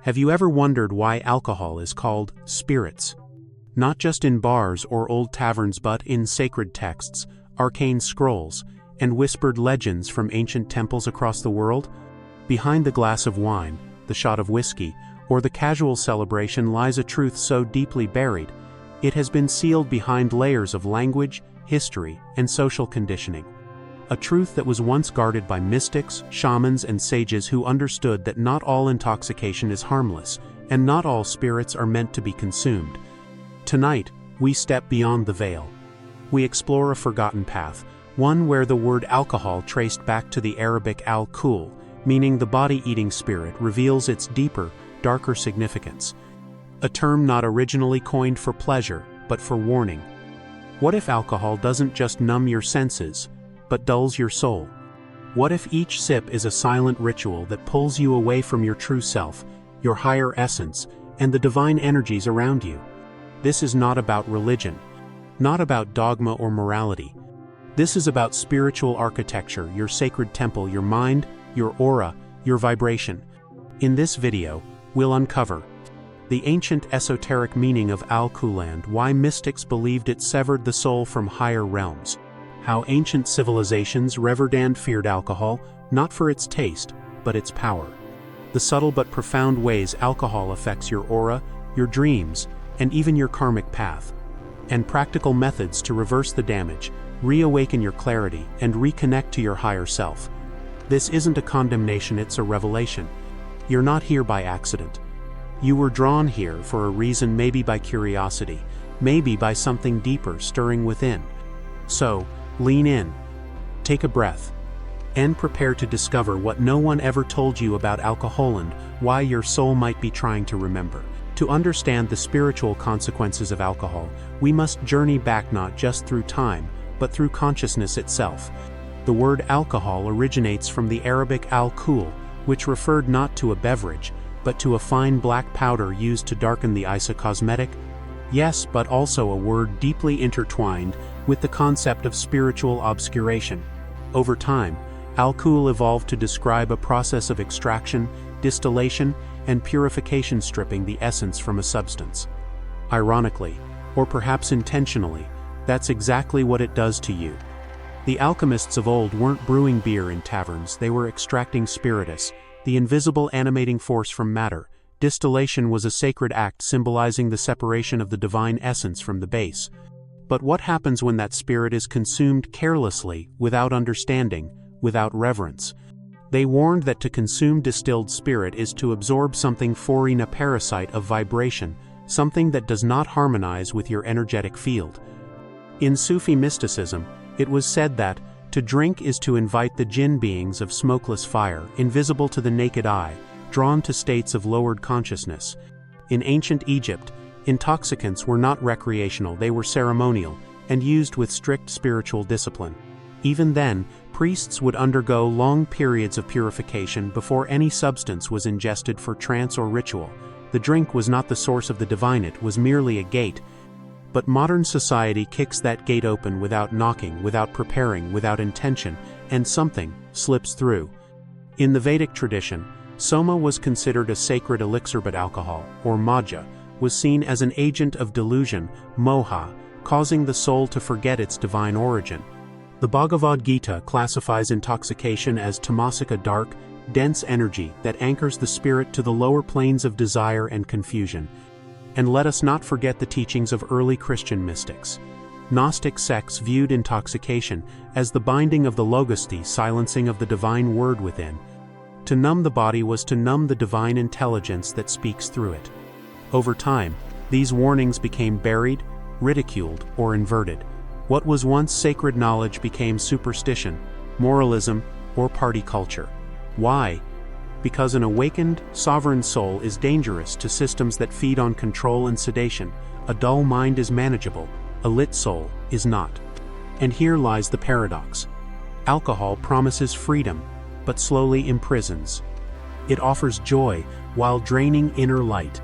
Have you ever wondered why alcohol is called spirits? Not just in bars or old taverns but in sacred texts, arcane scrolls, and whispered legends from ancient temples across the world? Behind the glass of wine, the shot of whiskey, or the casual celebration lies a truth so deeply buried, it has been sealed behind layers of language, history, and social conditioning. A truth that was once guarded by mystics, shamans, and sages who understood that not all intoxication is harmless, and not all spirits are meant to be consumed. Tonight, we step beyond the veil. We explore a forgotten path, one where the word alcohol traced back to the Arabic Al-Kuhl, meaning the body-eating spirit, reveals its deeper, darker significance. A term not originally coined for pleasure, but for warning. What if alcohol doesn't just numb your senses, but dulls your soul? What if each sip is a silent ritual that pulls you away from your true self, your higher essence, and the divine energies around you? This is not about religion, not about dogma or morality. This is about spiritual architecture, your sacred temple, your mind, your aura, your vibration. In this video, we'll uncover the ancient esoteric meaning of Al-Kuhl and why mystics believed it severed the soul from higher realms. How ancient civilizations revered and feared alcohol, not for its taste, but its power. The subtle but profound ways alcohol affects your aura, your dreams, and even your karmic path. And practical methods to reverse the damage, reawaken your clarity, and reconnect to your higher self. This isn't a condemnation, it's a revelation. You're not here by accident. You were drawn here for a reason, maybe by curiosity, maybe by something deeper stirring within. So, lean in, take a breath, and prepare to discover what no one ever told you about alcohol and why your soul might be trying to remember. To understand the spiritual consequences of alcohol, we must journey back not just through time, but through consciousness itself. The word alcohol originates from the Arabic Al-Kuhl, which referred not to a beverage, but to a fine black powder used to darken the eyes. A cosmetic? Yes, but also a word deeply intertwined with the concept of spiritual obscuration. Over time, Al-Kuhl evolved to describe a process of extraction, distillation, and purification, stripping the essence from a substance. Ironically, or perhaps intentionally, that's exactly what it does to you. The alchemists of old weren't brewing beer in taverns, they were extracting spiritus, the invisible animating force from matter. Distillation was a sacred act symbolizing the separation of the divine essence from the base. But what happens when that spirit is consumed carelessly, without understanding, without reverence? They warned that to consume distilled spirit is to absorb something foreign, a parasite of vibration, something that does not harmonize with your energetic field. In Sufi mysticism, it was said that to drink is to invite the jinn beings of smokeless fire, invisible to the naked eye, drawn to states of lowered consciousness. In ancient Egypt, intoxicants were not recreational, they were ceremonial, and used with strict spiritual discipline. Even then, priests would undergo long periods of purification before any substance was ingested for trance or ritual. The drink was not the source of the divine, it was merely a gate. But modern society kicks that gate open without knocking, without preparing, without intention, and something slips through. In the Vedic tradition, soma was considered a sacred elixir, but alcohol, or maja, was seen as an agent of delusion, moha, causing the soul to forget its divine origin. The Bhagavad Gita classifies intoxication as tamasika, dark, dense energy that anchors the spirit to the lower planes of desire and confusion. And let us not forget the teachings of early Christian mystics. Gnostic sects viewed intoxication as the binding of the logos, the silencing of the divine word within. To numb the body was to numb the divine intelligence that speaks through it. Over time, these warnings became buried, ridiculed, or inverted. What was once sacred knowledge became superstition, moralism, or party culture. Why? Because an awakened, sovereign soul is dangerous to systems that feed on control and sedation. A dull mind is manageable, a lit soul is not. And here lies the paradox. Alcohol promises freedom, but slowly imprisons. It offers joy while draining inner light.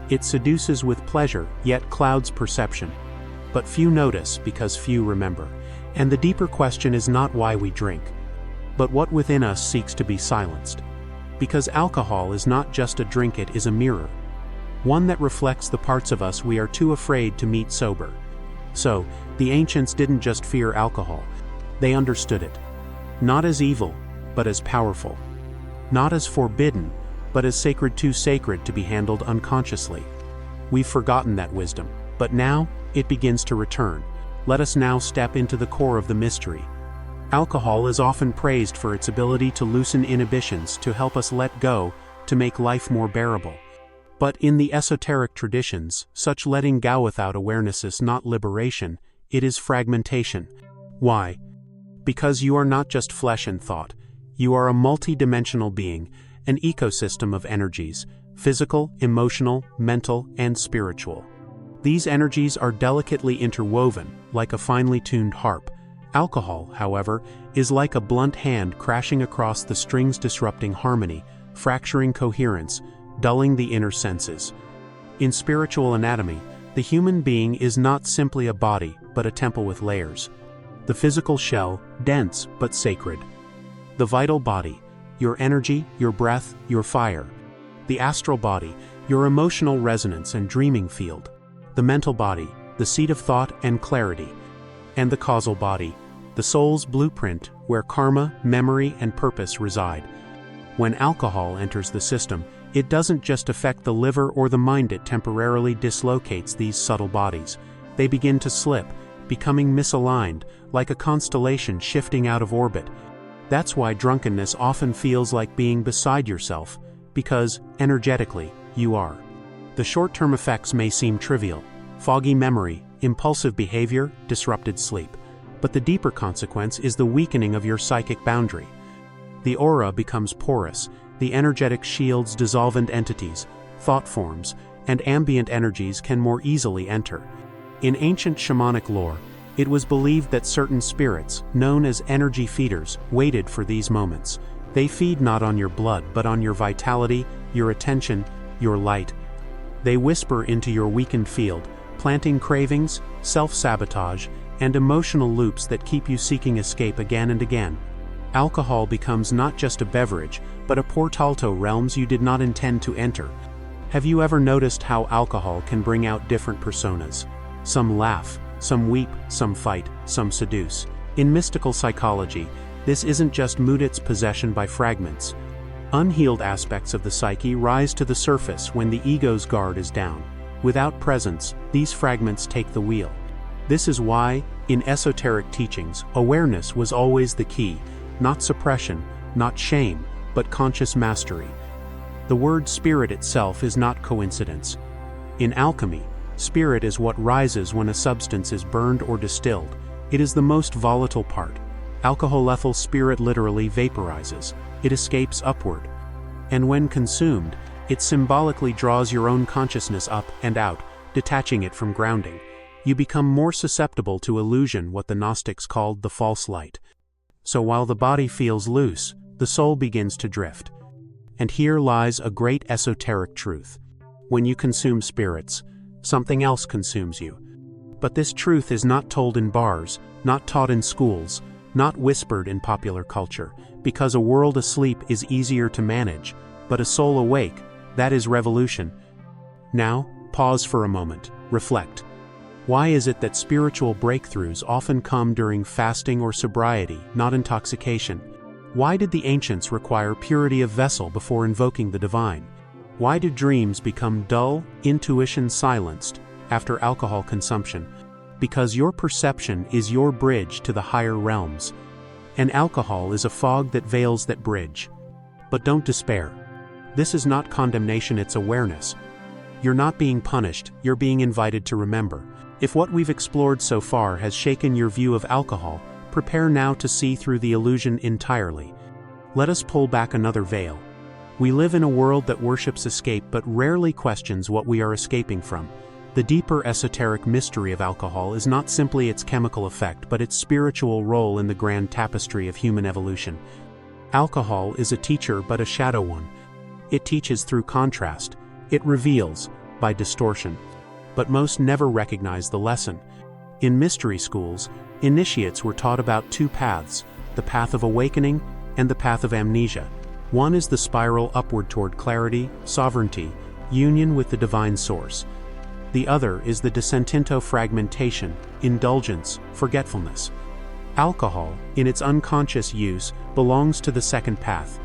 It seduces with pleasure, yet clouds perception. But few notice because few remember. And the deeper question is not why we drink, but what within us seeks to be silenced. Because alcohol is not just a drink, it is a mirror. One that reflects the parts of us we are too afraid to meet sober. So, the ancients didn't just fear alcohol. They understood it. Not as evil, but as powerful. Not as forbidden, but as sacred, too sacred to be handled unconsciously. We've forgotten that wisdom, but now, it begins to return. Let us now step into the core of the mystery. Alcohol is often praised for its ability to loosen inhibitions, to help us let go, to make life more bearable. But in the esoteric traditions, such letting go without awareness is not liberation, it is fragmentation. Why? Because you are not just flesh and thought. You are a multi-dimensional being, an ecosystem of energies, physical, emotional, mental, and spiritual. These energies are delicately interwoven, like a finely tuned harp. Alcohol, however, is like a blunt hand crashing across the strings, disrupting harmony, fracturing coherence, dulling the inner senses. In spiritual anatomy, the human being is not simply a body, but a temple with layers. The physical shell, dense but sacred. The vital body, your energy, your breath, your fire. The astral body, your emotional resonance and dreaming field. The mental body, the seat of thought and clarity. And the causal body, the soul's blueprint, where karma, memory, and purpose reside. When alcohol enters the system, it doesn't just affect the liver or the mind, it temporarily dislocates these subtle bodies. They begin to slip, becoming misaligned, like a constellation shifting out of orbit. That's why drunkenness often feels like being beside yourself, because, energetically, you are. The short-term effects may seem trivial: foggy memory, impulsive behavior, disrupted sleep. But the deeper consequence is the weakening of your psychic boundary. The aura becomes porous, the energetic shields dissolvent entities, thought forms, and ambient energies can more easily enter. In ancient shamanic lore, it was believed that certain spirits, known as energy feeders, waited for these moments. They feed not on your blood but on your vitality, your attention, your light. They whisper into your weakened field, planting cravings, self-sabotage, and emotional loops that keep you seeking escape again and again. Alcohol becomes not just a beverage, but a portal to realms you did not intend to enter. Have you ever noticed how alcohol can bring out different personas? Some laugh, some weep, some fight, some seduce. In mystical psychology, this isn't just mood, it's possession by fragments. Unhealed aspects of the psyche rise to the surface when the ego's guard is down. Without presence, these fragments take the wheel. This is why, in esoteric teachings, awareness was always the key, not suppression, not shame, but conscious mastery. The word spirit itself is not coincidence. In alchemy, spirit is what rises when a substance is burned or distilled. It is the most volatile part. Alcohol-ethyl spirit literally vaporizes. It escapes upward. And when consumed, it symbolically draws your own consciousness up and out, detaching it from grounding. You become more susceptible to illusion, what the Gnostics called the false light. So while the body feels loose, the soul begins to drift. And here lies a great esoteric truth. When you consume spirits, something else consumes you. But this truth is not told in bars, not taught in schools, not whispered in popular culture, because a world asleep is easier to manage, but a soul awake, that is revolution. Now, pause for a moment, reflect. Why is it that spiritual breakthroughs often come during fasting or sobriety, not intoxication? Why did the ancients require purity of vessel before invoking the divine? Why do dreams become dull, intuition silenced, after alcohol consumption? Because your perception is your bridge to the higher realms. And alcohol is a fog that veils that bridge. But don't despair. This is not condemnation, it's awareness. You're not being punished, you're being invited to remember. If what we've explored so far has shaken your view of alcohol, prepare now to see through the illusion entirely. Let us pull back another veil. We live in a world that worships escape but rarely questions what we are escaping from. The deeper esoteric mystery of alcohol is not simply its chemical effect but its spiritual role in the grand tapestry of human evolution. Alcohol is a teacher but a shadow one. It teaches through contrast. It reveals by distortion. But most never recognize the lesson. In mystery schools, initiates were taught about two paths, the path of awakening and the path of amnesia. One is the spiral upward toward clarity, sovereignty, union with the divine source. The other is the descent into fragmentation, indulgence, forgetfulness. Alcohol, in its unconscious use, belongs to the second path.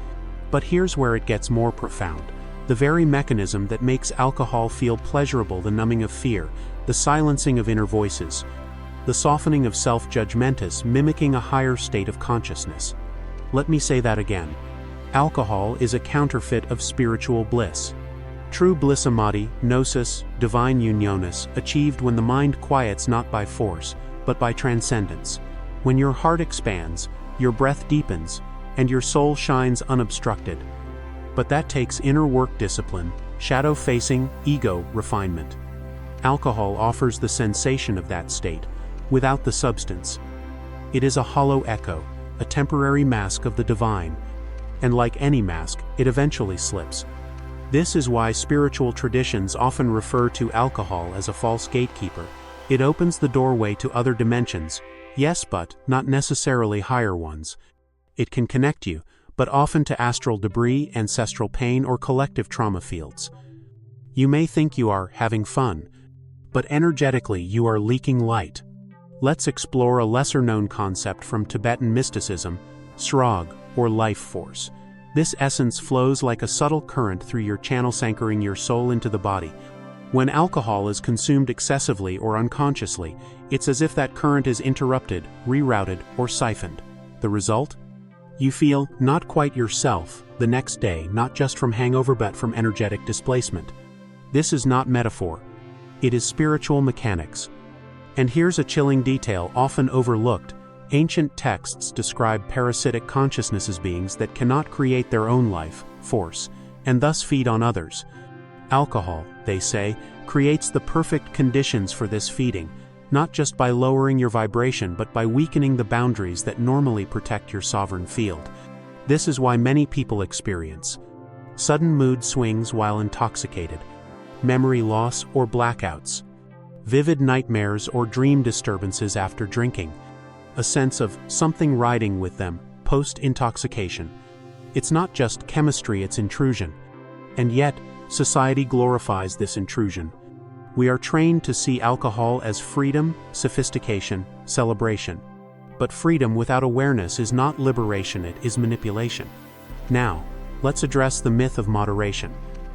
But here's where it gets more profound. The very mechanism that makes alcohol feel pleasurable, the numbing of fear, the silencing of inner voices, the softening of self-judgmentus, mimicking a higher state of consciousness. Let me say that again. Alcohol is a counterfeit of spiritual bliss. True bliss samadhi, gnosis, divine unionis, achieved when the mind quiets not by force, but by transcendence. When your heart expands, your breath deepens, and your soul shines unobstructed. But that takes inner work discipline, shadow-facing, ego refinement. Alcohol offers the sensation of that state, without the substance. It is a hollow echo, a temporary mask of the divine, and like any mask, it eventually slips. This is why spiritual traditions often refer to alcohol as a false gatekeeper. It opens the doorway to other dimensions, yes, but not necessarily higher ones. It can connect you, but often to astral debris, ancestral pain, or collective trauma fields. You may think you are having fun, but energetically you are leaking light. Let's explore a lesser-known concept from Tibetan mysticism, srog, or life force. This essence flows like a subtle current through your channels, anchoring your soul into the body. When alcohol is consumed excessively or unconsciously, it's as if that current is interrupted, rerouted, or siphoned. The result? You feel not quite yourself the next day, not just from hangover but from energetic displacement. This is not metaphor. It is spiritual mechanics. And here's a chilling detail often overlooked. Ancient texts describe parasitic consciousnesses, beings that cannot create their own life force, and thus feed on others. Alcohol, they say, creates the perfect conditions for this feeding, not just by lowering your vibration but by weakening the boundaries that normally protect your sovereign field. This is why many people experience sudden mood swings while intoxicated, memory loss or blackouts, vivid nightmares or dream disturbances after drinking, a sense of something riding with them post-intoxication. It's not just chemistry, it's intrusion. And yet, society glorifies this intrusion. We are trained to see alcohol as freedom, sophistication, celebration. But freedom without awareness is not liberation, it is manipulation. Now, let's address the myth of moderation.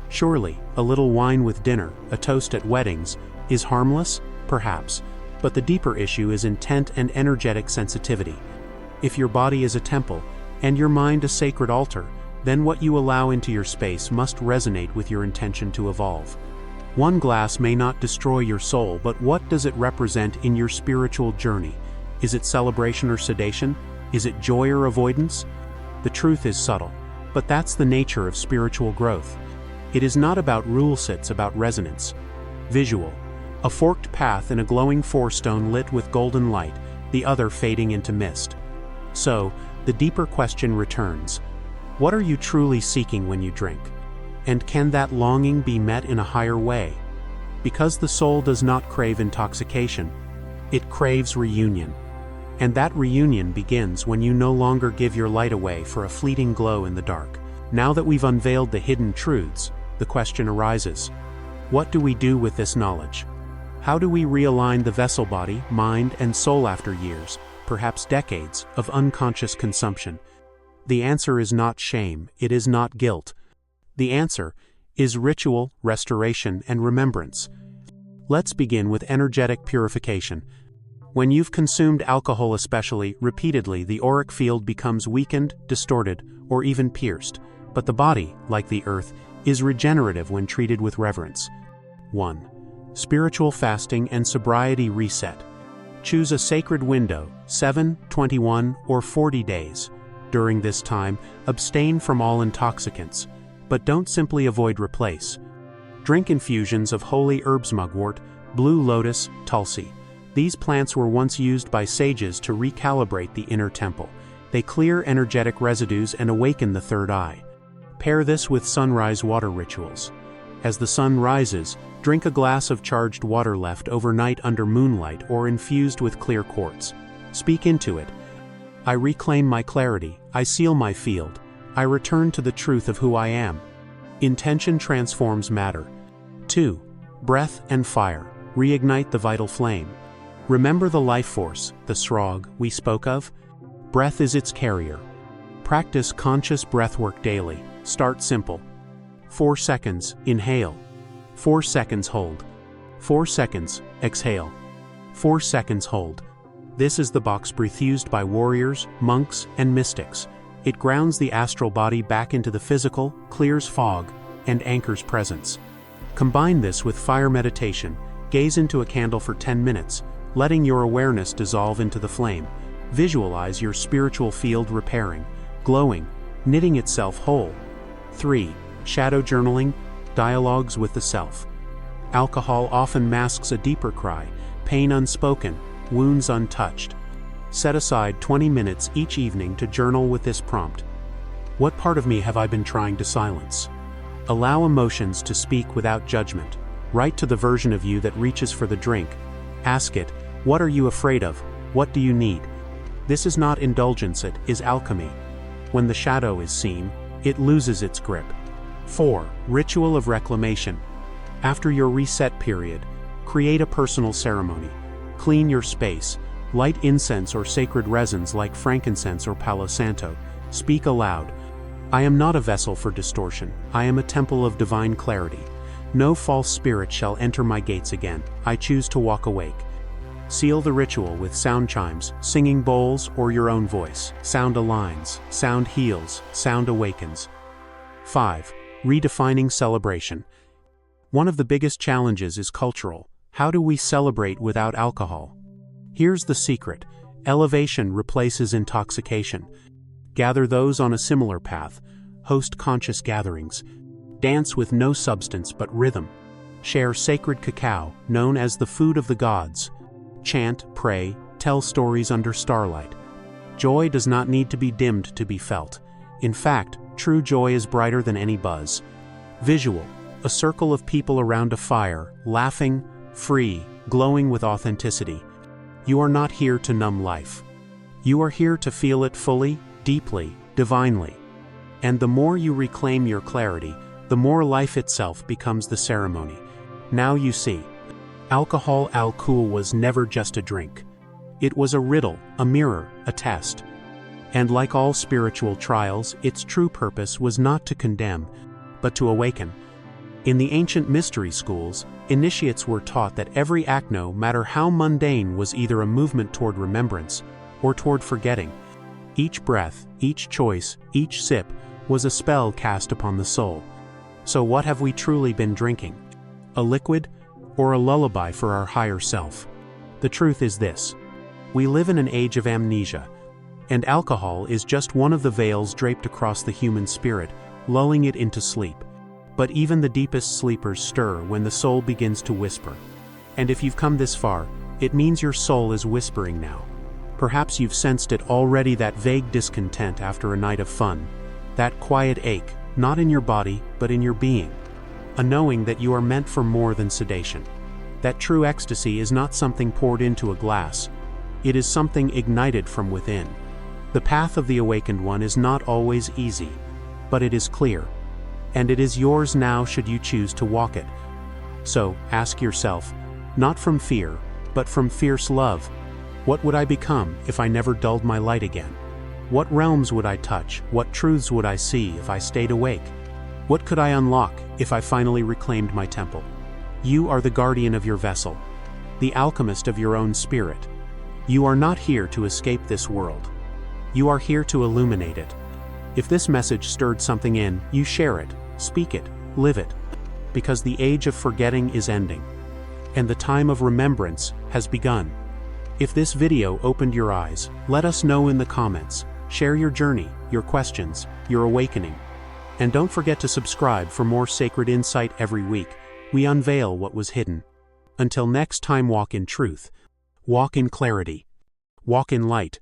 Surely, a little wine with dinner, a toast at weddings, is harmless? Perhaps. But the deeper issue is intent and energetic sensitivity. If your body is a temple, and your mind a sacred altar, then what you allow into your space must resonate with your intention to evolve. One glass may not destroy your soul, but what does it represent in your spiritual journey? Is it celebration or sedation? Is it joy or avoidance? The truth is subtle, but that's the nature of spiritual growth. It is not about rules, it's about resonance. Visual. A forked path in a glowing four-stone lit with golden light, the other fading into mist. So, the deeper question returns. What are you truly seeking when you drink? And can that longing be met in a higher way? Because the soul does not crave intoxication, it craves reunion. And that reunion begins when you no longer give your light away for a fleeting glow in the dark. Now that we've unveiled the hidden truths, the question arises. What do we do with this knowledge? How do we realign the vessel, body, mind, and soul after years, perhaps decades, of unconscious consumption? The answer is not shame, it is not guilt. The answer is ritual, restoration, and remembrance. Let's begin with energetic purification. When you've consumed alcohol, especially repeatedly, the auric field becomes weakened, distorted, or even pierced. But the body, like the earth, is regenerative when treated with reverence. 1. Spiritual fasting and sobriety reset. Choose a sacred window, 7, 21, or 40 days. During this time, abstain from all intoxicants. But don't simply avoid, replace. Drink infusions of holy herbs, mugwort, blue lotus, tulsi. These plants were once used by sages to recalibrate the inner temple. They clear energetic residues and awaken the third eye. Pair this with sunrise water rituals. As the sun rises, drink a glass of charged water left overnight under moonlight or infused with clear quartz. Speak into it. I reclaim my clarity, I seal my field, I return to the truth of who I am. Intention transforms matter. 2. Breath and fire. Reignite the vital flame. Remember the life force, the srog, we spoke of? Breath is its carrier. Practice conscious breathwork daily. Start simple. 4 seconds, inhale. 4 seconds, hold. 4 seconds, exhale. 4 seconds, hold. This is the box breath used by warriors, monks, and mystics. It grounds the astral body back into the physical, clears fog, and anchors presence. Combine this with fire meditation. Gaze into a candle for 10 minutes, letting your awareness dissolve into the flame. Visualize your spiritual field repairing, glowing, knitting itself whole. 3. Shadow journaling, dialogues with the self. Alcohol often masks a deeper cry, pain unspoken, wounds untouched. Set aside 20 minutes each evening to journal with this prompt. What part of me have I been trying to silence? Allow emotions to speak without judgment. Write to the version of you that reaches for the drink. Ask it, what are you afraid of? What do you need? This is not indulgence, it is alchemy. When the shadow is seen, it loses its grip. 4. Ritual of reclamation. After your reset period, create a personal ceremony. Clean your space. Light incense or sacred resins like frankincense or Palo Santo. Speak aloud. I am not a vessel for distortion. I am a temple of divine clarity. No false spirit shall enter my gates again. I choose to walk awake. Seal the ritual with sound chimes, singing bowls, or your own voice. Sound aligns, sound heals, sound awakens. 5. Redefining celebration. One of the biggest challenges is cultural. How do we celebrate without alcohol? Here's the secret. Elevation replaces intoxication. Gather those on a similar path. Host conscious gatherings. Dance with no substance but rhythm. Share sacred cacao, known as the food of the gods. Chant, pray, tell stories under starlight. Joy does not need to be dimmed to be felt. In fact, true joy is brighter than any buzz. Visual. A circle of people around a fire, laughing, free, glowing with authenticity. You are not here to numb life. You are here to feel it fully, deeply, divinely. And the more you reclaim your clarity, the more life itself becomes the ceremony. Now you see. Alcohol Al-Kuhl was never just a drink. It was a riddle, a mirror, a test. And like all spiritual trials, its true purpose was not to condemn, but to awaken. In the ancient mystery schools, initiates were taught that every act, no matter how mundane, was either a movement toward remembrance or toward forgetting. Each breath, each choice, each sip was a spell cast upon the soul. So what have we truly been drinking? A liquid or a lullaby for our higher self? The truth is this. We live in an age of amnesia, and alcohol is just one of the veils draped across the human spirit, lulling it into sleep. But even the deepest sleepers stir when the soul begins to whisper. And if you've come this far, it means your soul is whispering now. Perhaps you've sensed it already, that vague discontent after a night of fun, that quiet ache, not in your body, but in your being. A knowing that you are meant for more than sedation. That true ecstasy is not something poured into a glass. It is something ignited from within. The path of the awakened one is not always easy, but it is clear. And it is yours now should you choose to walk it. So, ask yourself, not from fear, but from fierce love, what would I become if I never dulled my light again? What realms would I touch? What truths would I see if I stayed awake? What could I unlock if I finally reclaimed my temple? You are the guardian of your vessel, the alchemist of your own spirit. You are not here to escape this world. You are here to illuminate it. If this message stirred something in you, share it, speak it, live it. Because the age of forgetting is ending, and the time of remembrance has begun. If this video opened your eyes, let us know in the comments. Share your journey, your questions, your awakening. And don't forget to subscribe for more sacred insight every week. We unveil what was hidden. Until next time, walk in truth. Walk in clarity. Walk in light.